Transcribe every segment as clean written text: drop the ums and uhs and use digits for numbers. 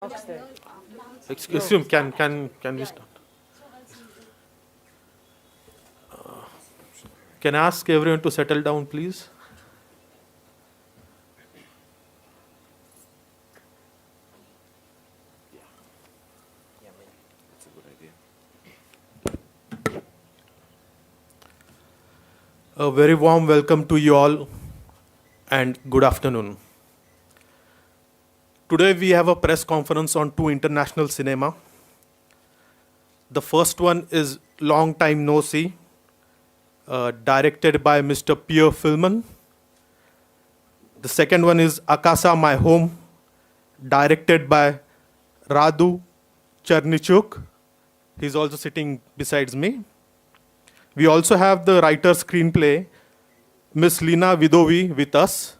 Excuse me, can we start? Can I ask everyone to settle down, please? A very warm welcome to you all and good afternoon. Today we have a press conference on two international cinema. The first one is Long Time No See, directed by Mr. Pierre Filman. The second one is Akasa My Home, directed by Radu Chernichuk. He's also sitting besides me. We also have the writer screenplay, Miss Lina Vidovi, with us.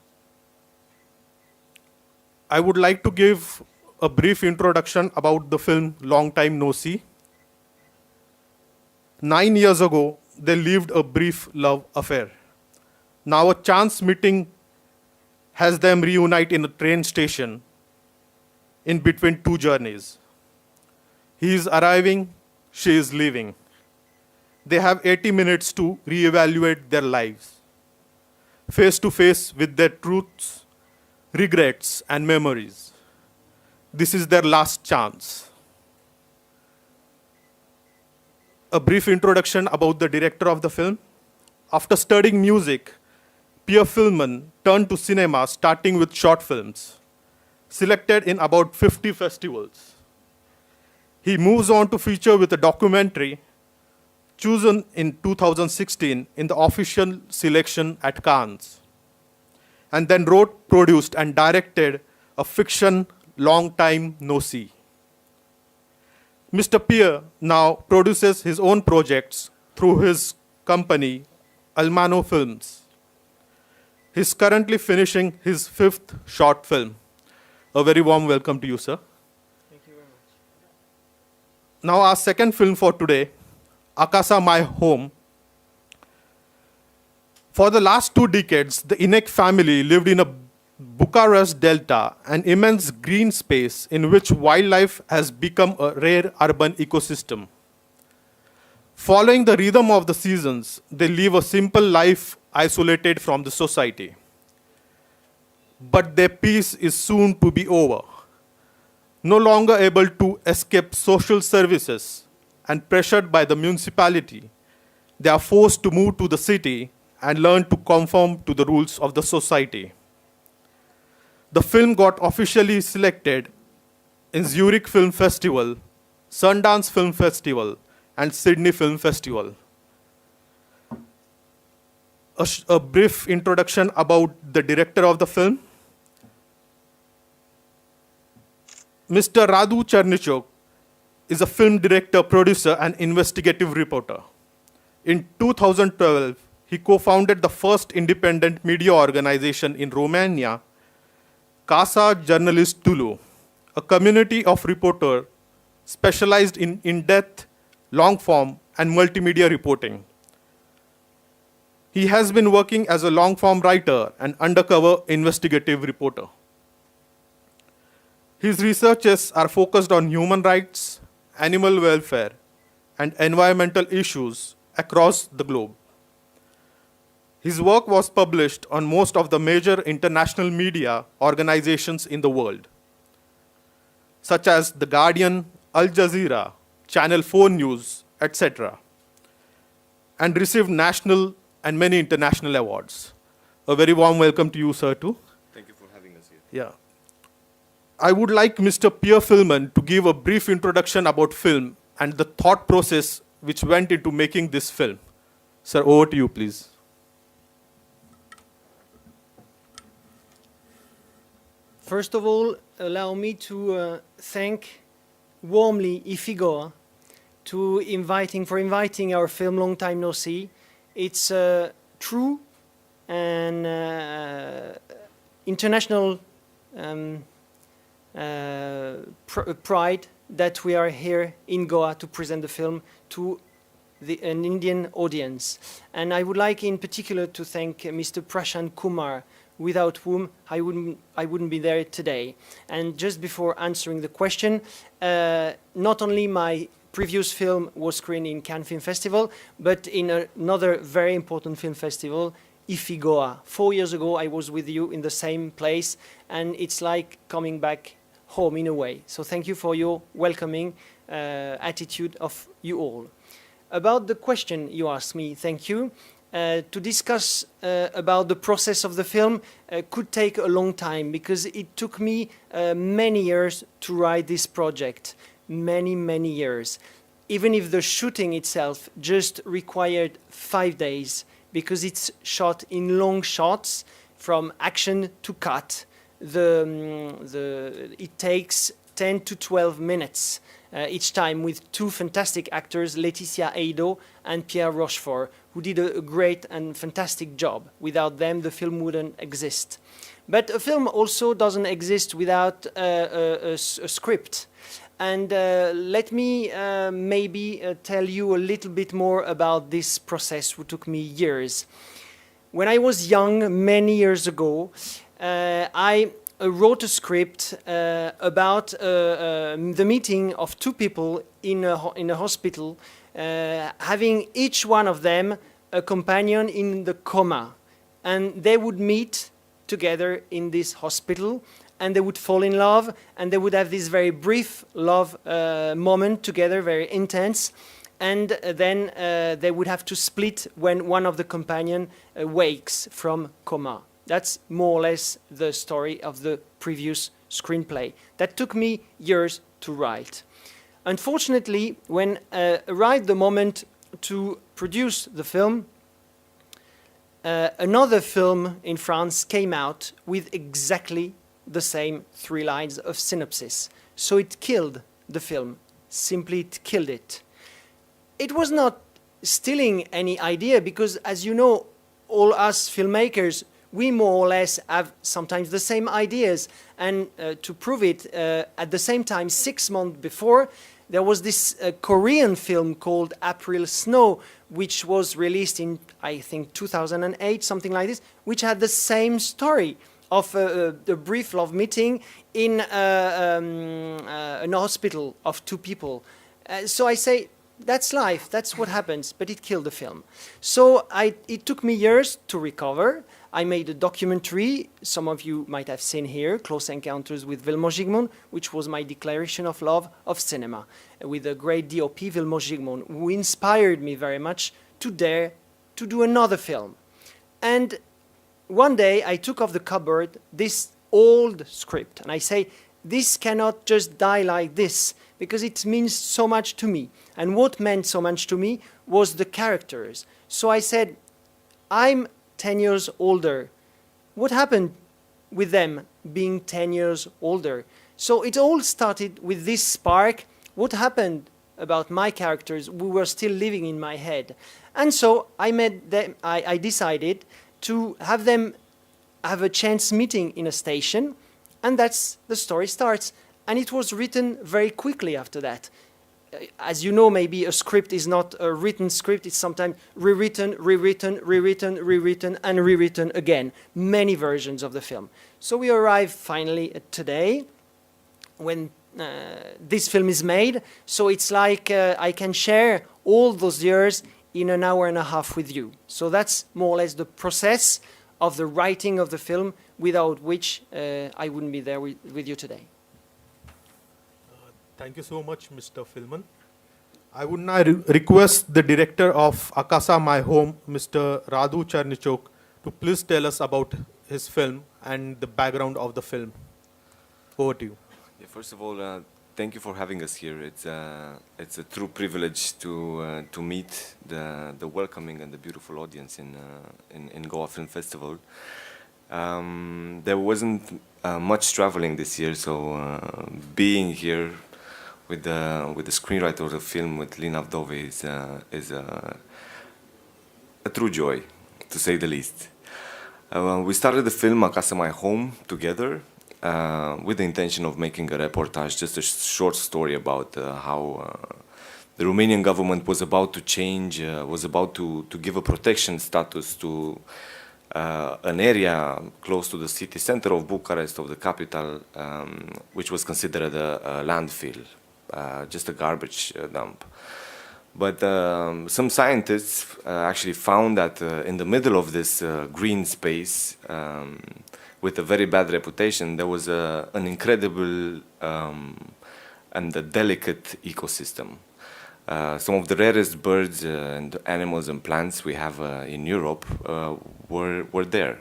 I would like to give a brief introduction about the film Long Time No See. 9 years ago, they lived a brief love affair. Now a chance meeting has them reunite in a train station in between two journeys. He is arriving, she is leaving. They have 80 minutes to reevaluate their lives, face to face with their truths, regrets, and memories. This is their last chance. A brief introduction about the director of the film. After studying music, Pierre Filman turned to cinema, starting with short films, selected in about 50 festivals. He moves on to feature with a documentary chosen in 2016 in the official selection at Cannes, and then wrote, produced, and directed a fiction, Long Time No See. Mr. Pierre now produces his own projects through his company, Almano Films. He's currently finishing his 5th short film. A very warm welcome to you, sir. Thank you very much. Now our second film for today, Akasa My Home. For the last 2 decades, the Inek family lived in a Bucharest Delta, an immense green space in which wildlife has become a rare urban ecosystem. Following the rhythm of the seasons, they live a simple life isolated from the society. But their peace is soon to be over. No longer able to escape social services and pressured by the municipality, they are forced to move to the city and learn to conform to the rules of the society. The film got officially selected in Zurich Film Festival, Sundance Film Festival, and Sydney Film Festival. A brief introduction about the director of the film. Mr. Radu Chernichuk is a film director, producer, and investigative reporter. In 2012, he co-founded the first independent media organization in Romania, Casa Journalist Tulu, a community of reporters specialized in in-depth, long-form, and multimedia reporting. He has been working as a long-form writer and undercover investigative reporter. His researches are focused on human rights, animal welfare, and environmental issues across the globe. His work was published on most of the major international media organizations in the world, such as The Guardian, Al Jazeera, Channel 4 News, etc., and received national and many international awards. A very warm welcome to you, sir, too. Thank you for having us here. Yeah. I would like Mr. Pierre Filman to give a brief introduction about film and the thought process which went into making this film. Sir, over to you, please. First of all, allow me to thank warmly Ifigo for inviting our film Long Time No See. It's true and international pride that we are here in Goa to present the film to an Indian audience. And I would like in particular to thank Mr. Prashant Kumar, without whom I wouldn't be there today. And just before answering the question, not only my previous film was screened in Cannes Film Festival, but in another very important film festival, Ifigoa. 4 years ago, I was with you in the same place, and it's like coming back home in a way. So thank you for your welcoming attitude of you all. About the question you asked me, thank you. To discuss about the process of the film could take a long time, because it took me many years to write this project. Many years. Even if the shooting itself just required 5 days, because it's shot in long shots from action to cut. It takes 10 to 12 minutes each time, with two fantastic actors, Laetitia Eido and Pierre Rochefort, who did a great and fantastic job. Without them, the film wouldn't exist. But a film also doesn't exist without a script. And let me maybe tell you a little bit more about this process, which took me years. When I was young, many years ago, I wrote a script about the meeting of two people in a hospital, having each one of them a companion in the coma. And they would meet together in this hospital, and they would fall in love, and they would have this very brief love moment together, very intense, and then they would have to split when one of the companion wakes from coma. That's more or less the story of the previous screenplay. That took me years to write. Unfortunately, when arrived the moment to produce the film, another film in France came out with exactly the same 3 lines of synopsis. So it killed the film. Simply it killed it. It was not stealing any idea, because, as you know, all us filmmakers, we more or less have sometimes the same ideas. And to prove it, at the same time, 6 months before, there was this Korean film called April Snow, which was released in, I think, 2008, something like this, which had the same story of a brief love meeting in an hospital of 2 people. So I say, that's life, that's what happens, but it killed the film. So it took me years to recover. I made a documentary, some of you might have seen here, Close Encounters with Vilmos Zsigmond, which was my declaration of love of cinema, with a great DOP, Vilmos Zsigmond, who inspired me very much to dare to do another film. And one day I took off the cupboard this old script, and I say, this cannot just die like this, because it means so much to me. And what meant so much to me was the characters. So I said, I'm 10 years older. What happened with them being 10 years older? So it all started with this spark. What happened about my characters who were still living in my head? And so I decided to have them have a chance meeting in a station, and that's the story starts. And it was written very quickly after that. As you know, maybe a script is not a written script, it's sometimes rewritten, and rewritten again. Many versions of the film. So we arrive finally at today, when this film is made. So it's like I can share all those years in an hour and a half with you. So that's more or less the process of the writing of the film, without which I wouldn't be there with you today. Thank you so much, Mr. Filman. I would now request the director of Akasa My Home, Mr. Radu Chernichok, to please tell us about his film and the background of the film. Over to you. Yeah, first of all, thank you for having us here. It's a true privilege to meet the welcoming and the beautiful audience in Goa Film Festival. There wasn't much traveling this year, so being here with the screenwriter of the film, with Lina Vdove, is a true joy, to say the least. We started the film Acasă My Home together, with the intention of making a reportage, just a short story about how the Romanian government was about to change, was about to give a protection status to an area close to the city center of Bucharest, of the capital, which was considered a landfill, just a garbage dump. But some scientists actually found that in the middle of this green space, with a very bad reputation, there was an incredible and a delicate ecosystem. Some of the rarest birds and animals and plants we have in Europe were there.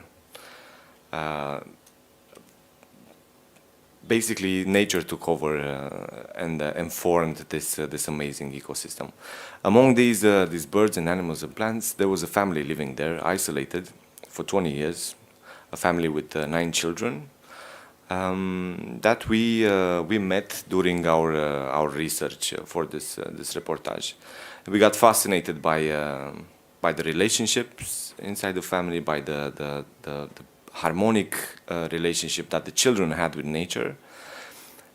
Basically, nature took over and formed this amazing ecosystem. Among these birds and animals and plants, there was a family living there, isolated for 20 years, a family with 9 children, that we met during our research for this reportage. We got fascinated by the relationships inside the family, by the harmonic relationship that the children had with nature,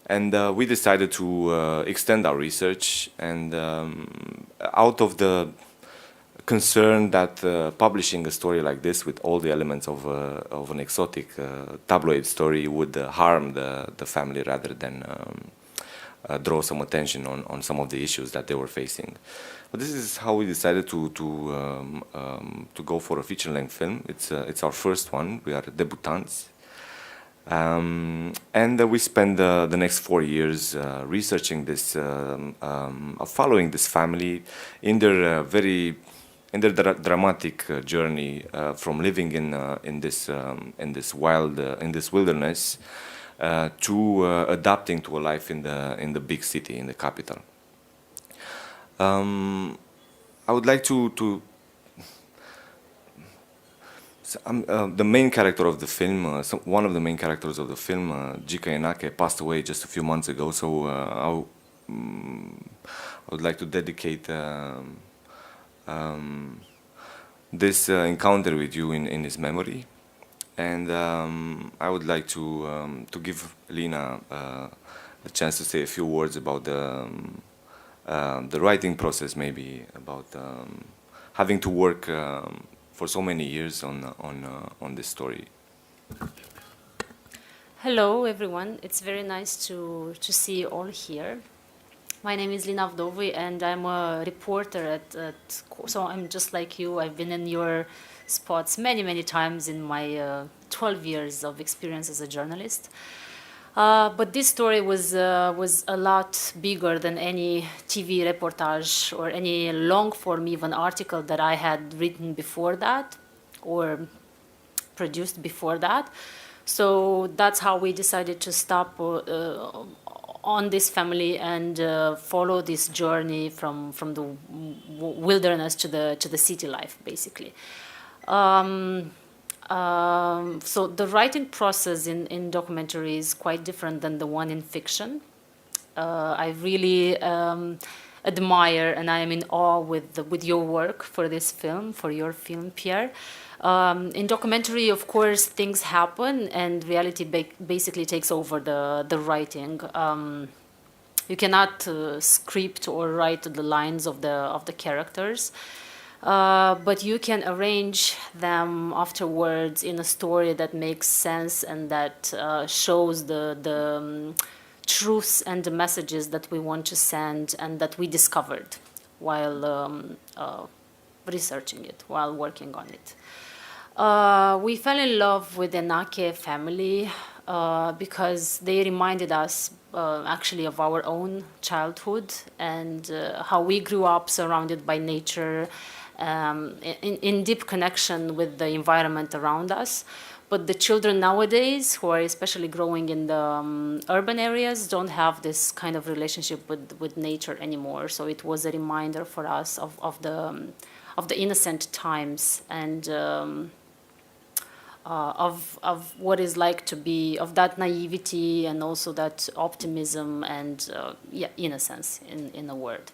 and we decided to extend our research. And out of the concern that publishing a story like this with all the elements of an exotic tabloid story would harm the family rather than draw some attention on some of the issues that they were facing. But this is how we decided to go for a feature-length film. It's our first one. We are debutants. And we spent the next 4 years researching this, following this family in their dramatic journey from living in this wilderness to adapting to a life in the big city, in the capital. I would like to the main character of the film, one of the main characters of the film, Jika Enake, passed away just a few months ago. So I would like to dedicate this encounter with you in his memory, and I would like to give Lina a chance to say a few words about the writing process, maybe about having to work for so many years on this story. Hello, everyone. It's very nice to see you all here. My name is Lina Vdovi, and I'm a reporter so I'm just like you. I've been in your spots many times in my 12 years of experience as a journalist. But this story was a lot bigger than any TV reportage or any long-form even article that I had written before that or produced before that. So that's how we decided to stop on this family and follow this journey from the wilderness to the city life, basically. So the writing process in documentary is quite different than the one in fiction. I really admire and I am in awe with your work for this film, for your film, Pierre. In documentary, of course, things happen and reality basically takes over the writing. You cannot script or write the lines of the characters. But you can arrange them afterwards in a story that makes sense and that shows the truths and the messages that we want to send and that we discovered while researching it, while working on it. We fell in love with the Nake family because they reminded us actually of our own childhood and how we grew up surrounded by nature, in deep connection with the environment around us. But the children nowadays, who are especially growing in the urban areas, don't have this kind of relationship with nature anymore. So it was a reminder for us of the innocent times and of what it's like to be, of that naivety and also that optimism and innocence in a word.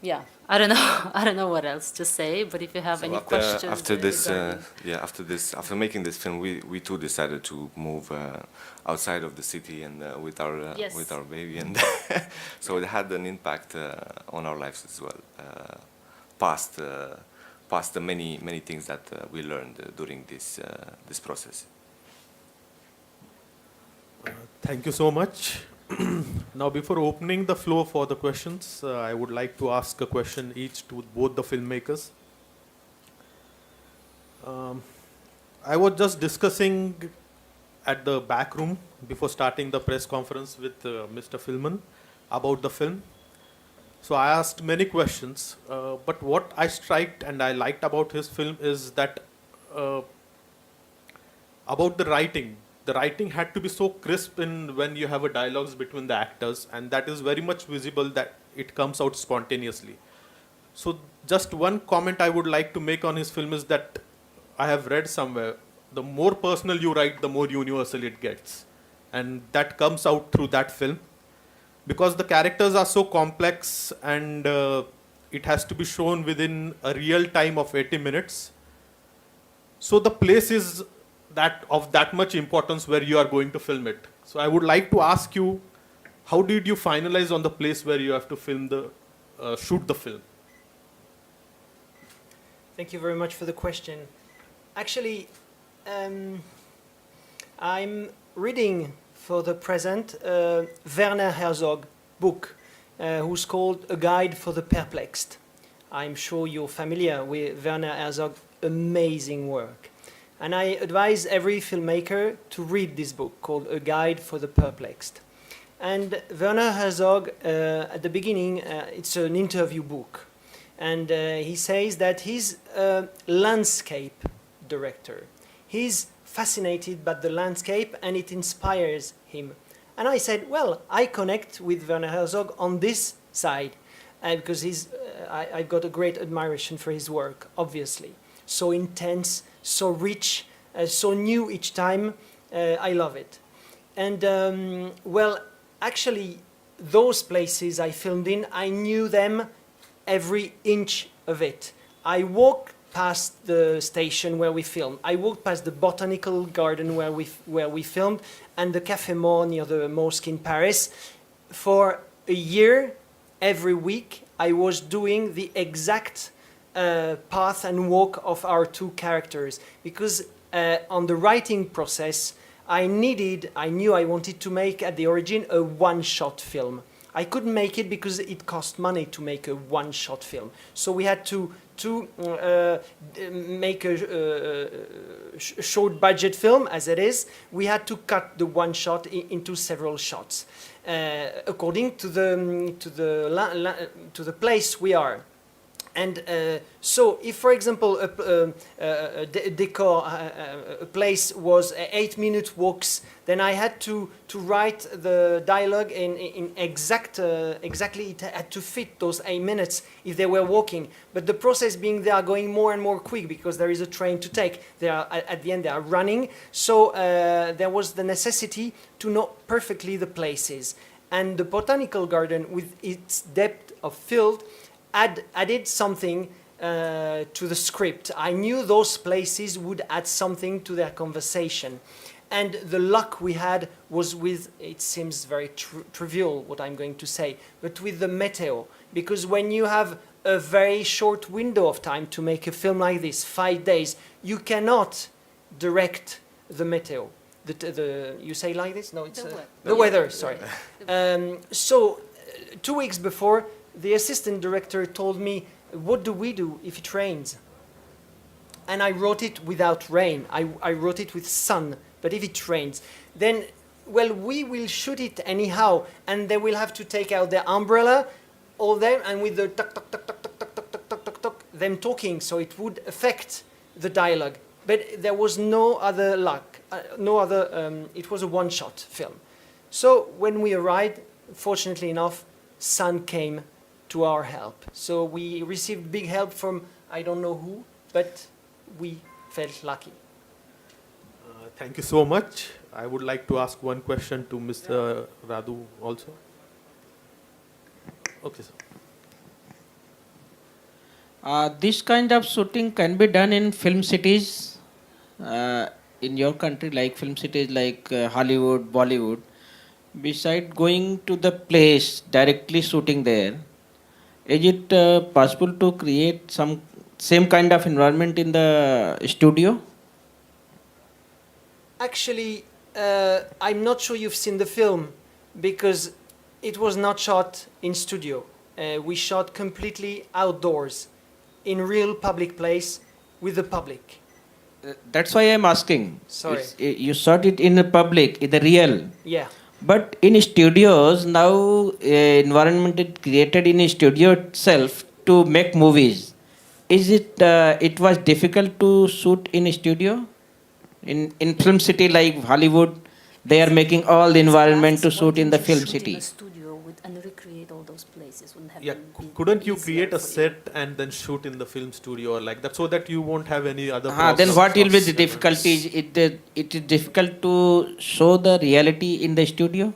Yeah, I don't know what else to say, but if you have any questions. After making this film, we too decided to move outside of the city and with our baby, and so it had an impact on our lives as well. Past pass the many things that we learned during this process. Thank you so much. Now, before opening the floor for the questions, I would like to ask a question each to both the filmmakers. I was just discussing at the back room before starting the press conference with Mr. Filman about the film. So I asked many questions, but what I striked and I liked about his film is that about the writing. The writing had to be so crisp in when you have a dialogues between the actors, and that is very much visible that it comes out spontaneously. So just one comment I would like to make on his film is that I have read somewhere, the more personal you write, the more universal it gets. And that comes out through that film. Because the characters are so complex and it has to be shown within a real time of 80 minutes. So the place is that of that much importance where you are going to film it. So I would like to ask you, how did you finalize on the place where you have to film shoot the film? Thank you very much for the question. Actually, I'm reading for the present Werner Herzog book, who's called A Guide for the Perplexed. I'm sure you're familiar with Werner Herzog's amazing work. And I advise every filmmaker to read this book called A Guide for the Perplexed. And Werner Herzog, at the beginning, it's an interview book. And he says that he's a landscape director. He's fascinated by the landscape and it inspires him. And I said, well, I connect with Werner Herzog on this side because I've got a great admiration for his work, obviously. So intense, so rich, so new each time. I love it. And well, actually, those places I filmed in, I knew them every inch of it. I walked past the station where we filmed. I walked past the botanical garden where we filmed and the Café Mort near the mosque in Paris. For a year, every week, I was doing the exact path and walk of our two characters because on the writing process, I knew I wanted to make at the origin a one-shot film. I couldn't make it because it cost money to make a one-shot film. So we had to make a short budget film, as it is. We had to cut the one shot into several shots, according to the place we are. And so, if, for example, a decor, a place was 8-minute walks, then I had to write the dialogue in exactly. It had to fit those 8 minutes if they were walking. But the process being they are going more and more quick because there is a train to take. They are at the end they are running. So there was the necessity to know perfectly the places. And the botanical garden, with its depth of field, added something to the script. I knew those places would add something to their conversation. And the luck we had was with, it seems very trivial what I'm going to say, but with the meteo. Because when you have a very short window of time to make a film like this, 5 days, you cannot direct the meteo. You say like this? No, it's the weather, sorry. So 2 weeks before, the assistant director told me, what do we do if it rains? And I wrote it without rain. I wrote it with sun. But if it rains, then, well, we will shoot it anyhow. And they will have to take out their umbrella, all them, and with the tuck, tuck, tuck, tuck, tuck, tuck, tuck, tuck, tuck, tuck, tuck, them talking. So it would affect the dialogue. But there was no other luck. It was a one-shot film. So when we arrived, fortunately enough, sun came to our help. So we received big help from I don't know who, but we felt lucky. Thank you so much. I would like to ask one question to Mr. Radu also. Okay, sir. This kind of shooting can be done in film cities in your country, like film cities like Hollywood, Bollywood. Beside going to the place, directly shooting there, is it possible to create some same kind of environment in the studio? Actually, I'm not sure you've seen the film because it was not shot in studio. We shot completely outdoors, in real public place with the public. That's why I'm asking. Sorry. You shot it in the public, in the real. Yeah. But in studios now, environment is created in a studio itself to make movies. Is it? It was difficult to shoot in a studio. In film city like Hollywood, they are making all the environment to shoot in the film city. In a studio and recreate all those places. Wouldn't have Yeah, been couldn't you easier create a for you? set and then shoot in the film studio or like that so that you won't have any other Then problems what will be of the difficulty? It is difficult to show the reality in the studio.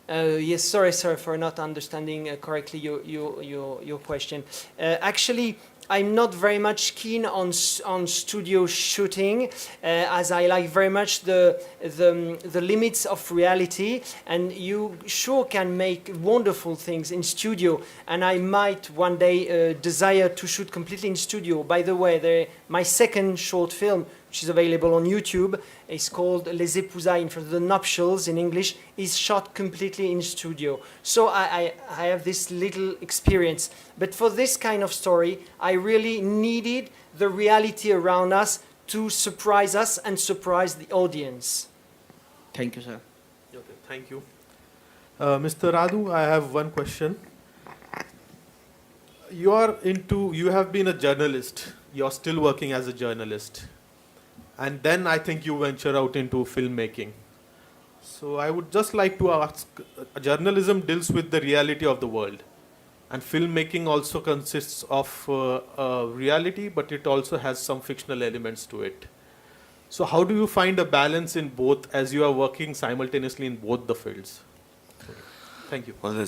Yes, sorry for not understanding correctly your question. Actually, I'm not very much keen on studio shooting, as I like very much the limits of reality. And you sure can make wonderful things in studio. And I might one day desire to shoot completely in studio. By the way, my second short film, which is available on YouTube, is called Les Épousailles, for the nuptials in English, is shot completely in studio. So I have this little experience. But for this kind of story, I really needed the reality around us to surprise us and surprise the audience. Thank you, sir. Okay, thank you. Mr. Radu, I have one question. You have been a journalist. You're still working as a journalist. And then I think you venture out into filmmaking. So I would just like to ask, journalism deals with the reality of the world. And filmmaking also consists of reality, but it also has some fictional elements to it. So how do you find a balance in both as you are working simultaneously in both the fields? Thank you. Well,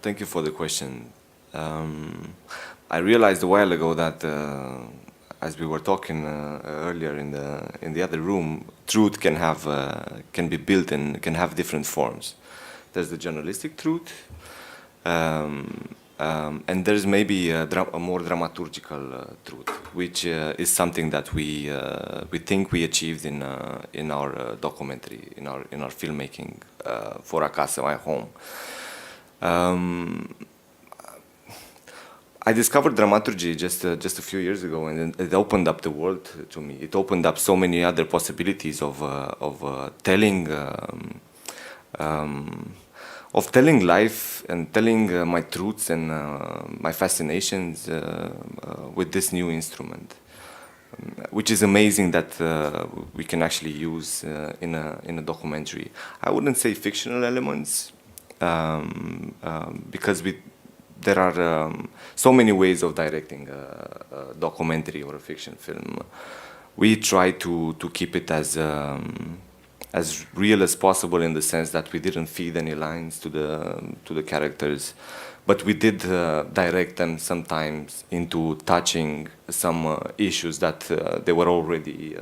thank you for the question. I realized a while ago that, as we were talking earlier in the other room, truth can be built and can have different forms. There's the journalistic truth, and there's maybe a more dramaturgical truth, which is something that we think we achieved in our documentary, in our filmmaking for Acasă, my home. I discovered dramaturgy just a few years ago, and it opened up the world to me. It opened up so many other possibilities of telling life and telling my truths and my fascinations with this new instrument, which is amazing that we can actually use in a documentary. I wouldn't say fictional elements because there are so many ways of directing a documentary or a fiction film. We try to keep it as real as possible, in the sense that we didn't feed any lines to the characters, but we did direct them sometimes into touching some issues that they were already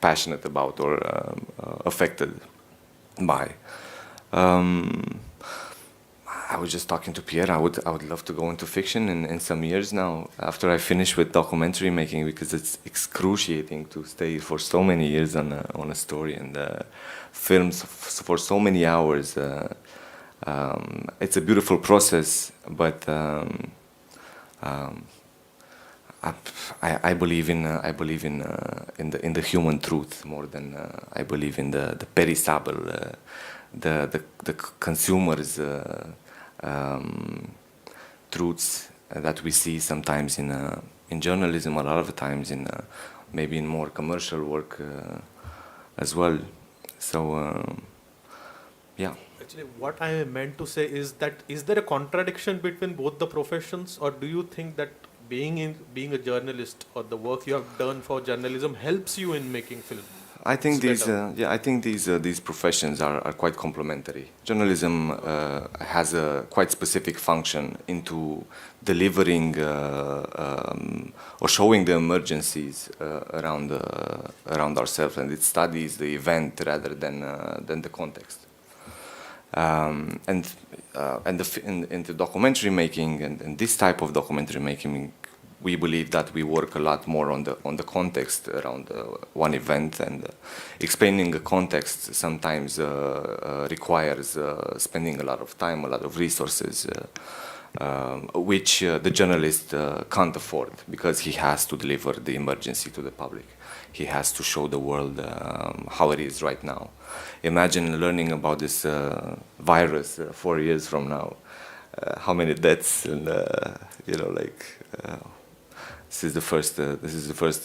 passionate about or affected by. I was just talking to Pierre. I would love to go into fiction in some years now, after I finish with documentary making, because it's excruciating to stay for so many years on a story and films for so many hours. It's a beautiful process, but I believe in the human truth more than I believe in the perissable, the consumers. Truths that we see sometimes in journalism, a lot of the times maybe in more commercial work as well. So yeah. Actually, what I meant to say is that is there a contradiction between both the professions, or do you think that being a journalist or the work you have done for journalism helps you in making film? I think these professions are quite complementary. Journalism has a quite specific function into delivering or showing the emergencies around ourselves, and it studies the event rather than the context. In the documentary making and this type of documentary making, we believe that we work a lot more on the context around one event, and explaining the context sometimes requires spending a lot of time, a lot of resources, which the journalist can't afford, because he has to deliver the emergency to the public. He has to show the world how it is right now. Imagine learning about this virus 4 years from now. How many deaths, and this is the first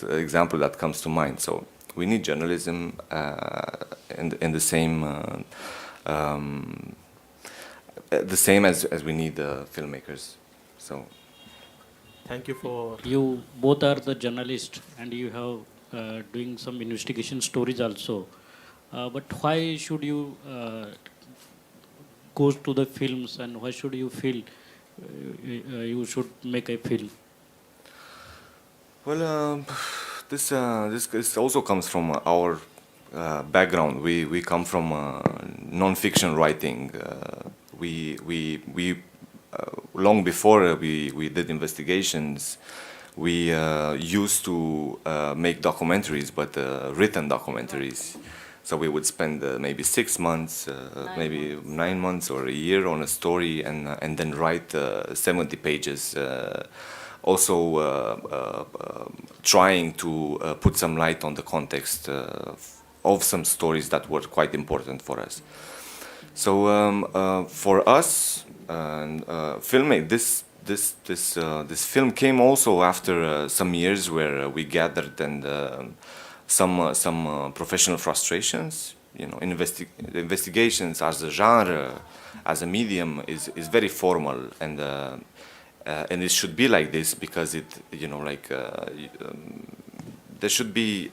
example that comes to mind. So we need journalism in the same as we need filmmakers. So Thank you for. You both are the journalists and you have doing some investigation stories also. But why should you go to the films, and why should you feel you should make a film? well, this also comes from our background. We come from non-fiction writing. We long before we did investigations, we used to make documentaries, but written documentaries. So we would spend maybe 6 months, maybe 9 months or a year on a story, and then write 70 pages. Trying to put some light on the context of some stories that were quite important for us. So for us, filming this film came also after some years where we gathered and some professional frustrations. You know, investigations as a genre, as a medium, is very formal, and it should be like this, because it, there should be.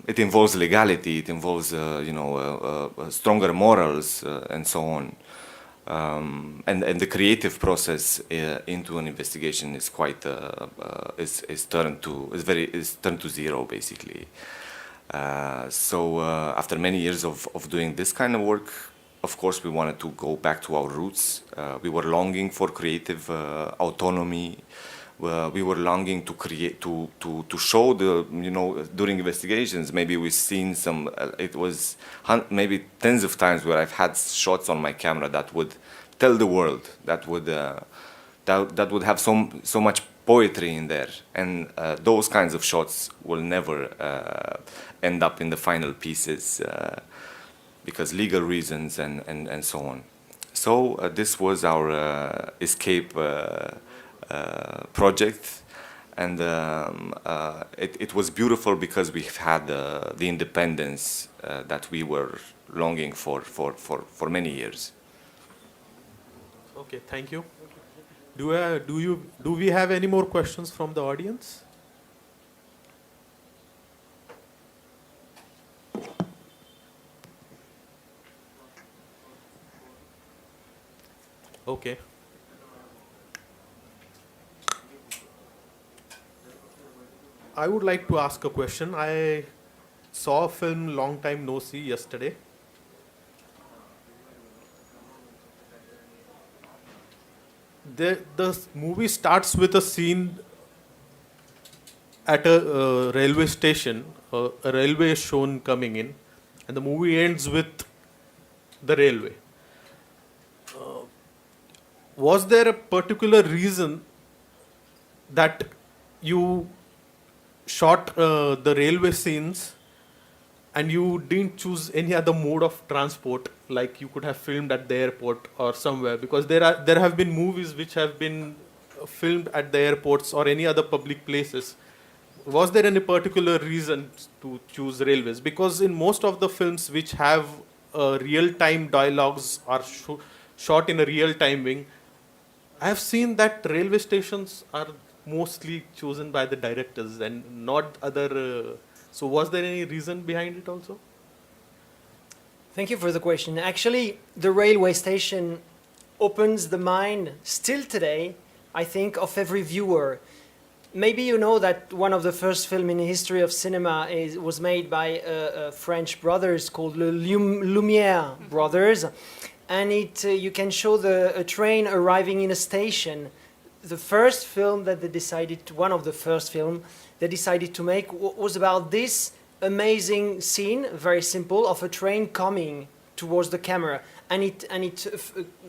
It involves legality. It involves, stronger morals, and so on. And the creative process into an investigation is quite is turned to zero, basically. So after many years of doing this kind of work, of course, we wanted to go back to our roots. We were longing for creative autonomy. We were longing to create, to show during investigations. Maybe we've seen some. It was maybe tens of times where I've had shots on my camera that would tell the world, that would have so much poetry in there, and those kinds of shots will never end up in the final pieces because legal reasons and so on. So this was our escape project, and it was beautiful because we've had the independence that we were longing for many years. Okay, thank you. Do we have any more questions from the audience? Okay. I would like to ask a question. I saw a film Long Time No See yesterday. The movie starts with a scene at a railway station. A railway is shown coming in, and the movie ends with the railway. Was there a particular reason that you shot the railway scenes and you didn't choose any other mode of transport, like you could have filmed at the airport or somewhere? Because there have been movies which have been filmed at the airports or any other public places. Was there any particular reason to choose railways? Because in most of the films which have real-time dialogues or shot in a real timing, I have seen that railway stations are mostly chosen by the directors and not other. So was there any reason behind it also? Thank you for the question. Actually, the railway station opens the mind still today, I think, of every viewer. maybe you know that one of the first film in the history of cinema was made by French brothers called the Lumière brothers, and you can show a train arriving in a station. The first film that they decided, one of the first film they decided to make was about this amazing scene, very simple, of a train coming towards the camera, and it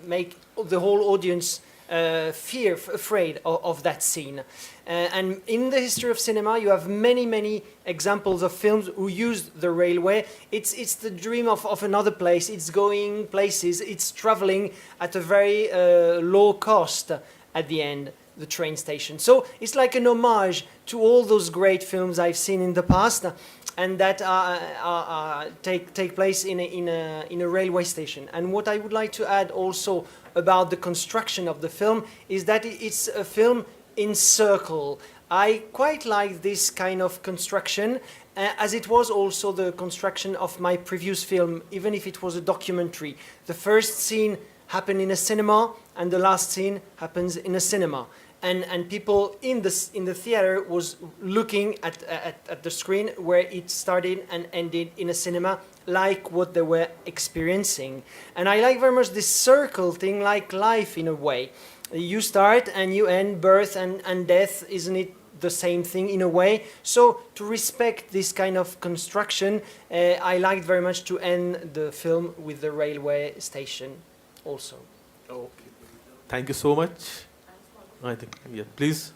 make the whole audience afraid of that scene. And in the history of cinema, you have many examples of films who use the railway. It's the dream of another place. It's going places. It's traveling at a very low cost at the end, the train station. So it's like an homage to all those great films I've seen in the past, and that take place in a railway station. And what I would like to add also about the construction of the film is that it's a film in circle. I quite like this kind of construction, as it was also the construction of my previous film, even if it was a documentary. The first scene happened in a cinema, and the last scene happens in a cinema. And people in the theater was looking at the screen where it started and ended in a cinema, like what they were experiencing. And I like very much this circle thing, like life in a way. You start and you end, birth and death, isn't it the same thing in a way? So to respect this kind of construction, I liked very much to end the film with the railway station also. Okay. Thank you so much. I think, yeah, please.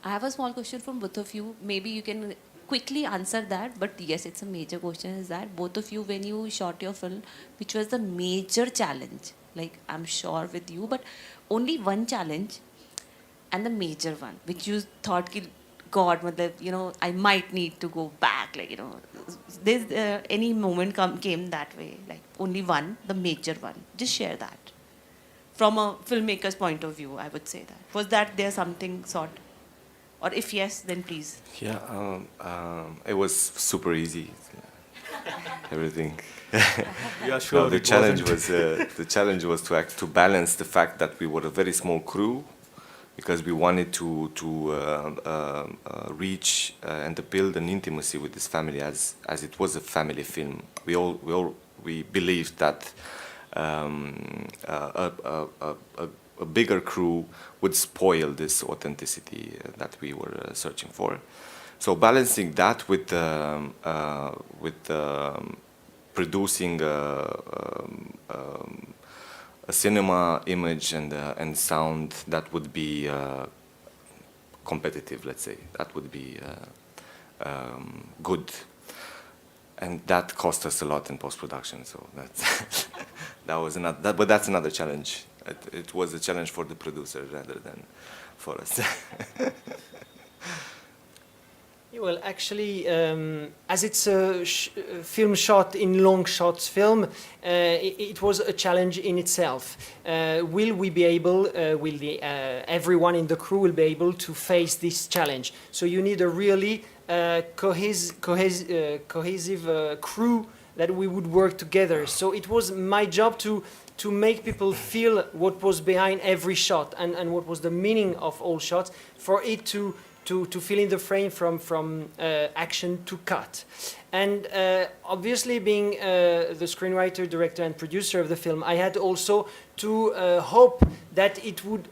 I have a small question from both of you. Maybe you can quickly answer that, but yes, it's a major question. Is that both of you, when you shot your film, which was the major challenge? Like, I'm sure with you, but only one challenge and the major one, which you thought, ki, God, I might need to go back. Like, there's any moment came that way, like only one, the major one. Just share that. From a filmmaker's point of view, I would say that. Was that there something sort? Or if yes, then please. Yeah, it was super easy. Everything. Yeah, sure. No, the it challenge wasn't. was to balance the fact that we were a very small crew, because we wanted to reach and to build an intimacy with this family as it was a family film. We believed that a bigger crew would spoil this authenticity that we were searching for. So balancing that with producing a cinema image and sound that would be competitive, let's say, that would be good, and that cost us a lot in post-production. So that's but that's another challenge. It was a challenge for the producer rather than for us. Well, actually, as it's a film shot in long shots film, it was a challenge in itself. Will we be able, everyone in the crew will be able to face this challenge? So you need a really cohesive crew that we would work together. So it was my job to make people feel what was behind every shot and what was the meaning of all shots, for it to fill in the frame from action to cut. And obviously, being the screenwriter, director, and producer of the film, I had also to hope that it would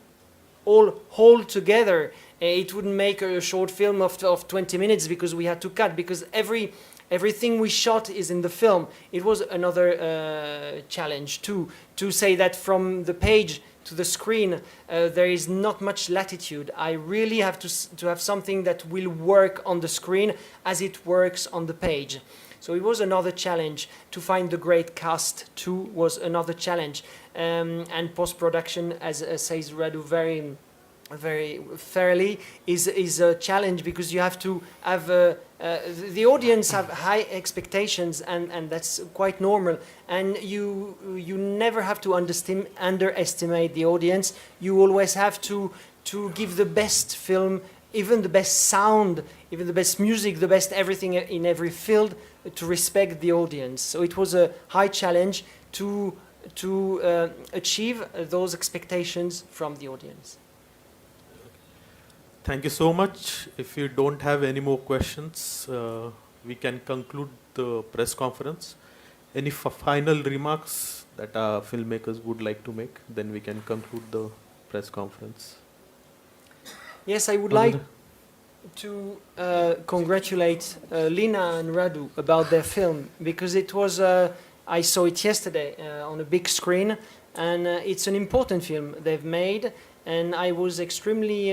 all hold together. It wouldn't make a short film of 20 minutes because we had to cut, because everything we shot is in the film. It was another challenge too, to say that from the page to the screen, there is not much latitude. I really have to have something that will work on the screen as it works on the page. So it was another challenge. To find the great cast too was another challenge. And post-production, as says Radu very fairly, is a challenge, because you have to have the audience have high expectations, and that's quite normal. And you never have to underestimate the audience. You always have to give the best film, even the best sound, even the best music, the best everything in every field, to respect the audience. So it was a high challenge to to achieve those expectations from the audience. Thank you so much. If you don't have any more questions, we can conclude the press conference. Any final remarks that our filmmakers would like to make? Then we can conclude the press conference. Yes, I would like to congratulate Lina and Radu about their film, because it was, I saw it yesterday on a big screen, and it's an important film they've made, and I was extremely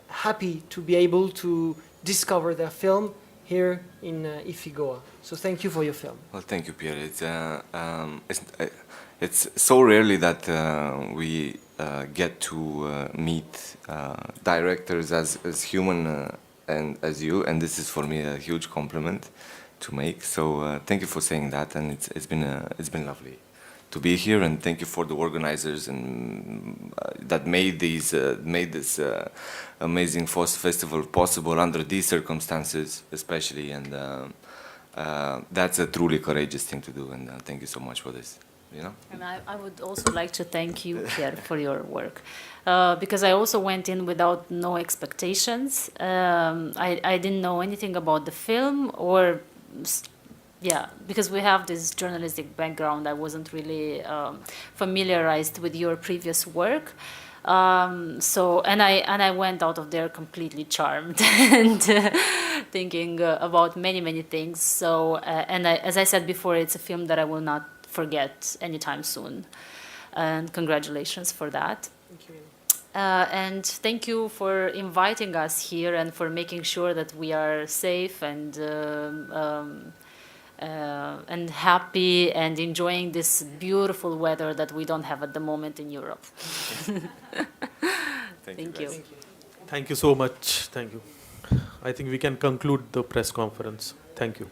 happy to be able to discover their film here in Ifigoa. So thank you for your film. Well, thank you, Pierre. It's so rarely that we get to meet directors as human and as you, and this is for me a huge compliment to make. So thank you for saying that, and it's been lovely to be here, and thank you for the organizers and that made this amazing festival possible under these circumstances, especially, and that's a truly courageous thing to do, and thank you so much for this. You know? And I would also like to thank you, Pierre, for your work, because I also went in without no expectations. I didn't know anything about the film, or yeah, because we have this journalistic background, I wasn't really familiarized with your previous work. So I went out of there completely charmed and thinking about many things. So as I said before, it's a film that I will not forget anytime soon, and congratulations for that. Thank you. And thank you for inviting us here and for making sure that we are safe and happy and enjoying this beautiful weather that we don't have at the moment in Europe. Thank you. Thank you so much. Thank you. I think we can conclude the press conference. Thank you.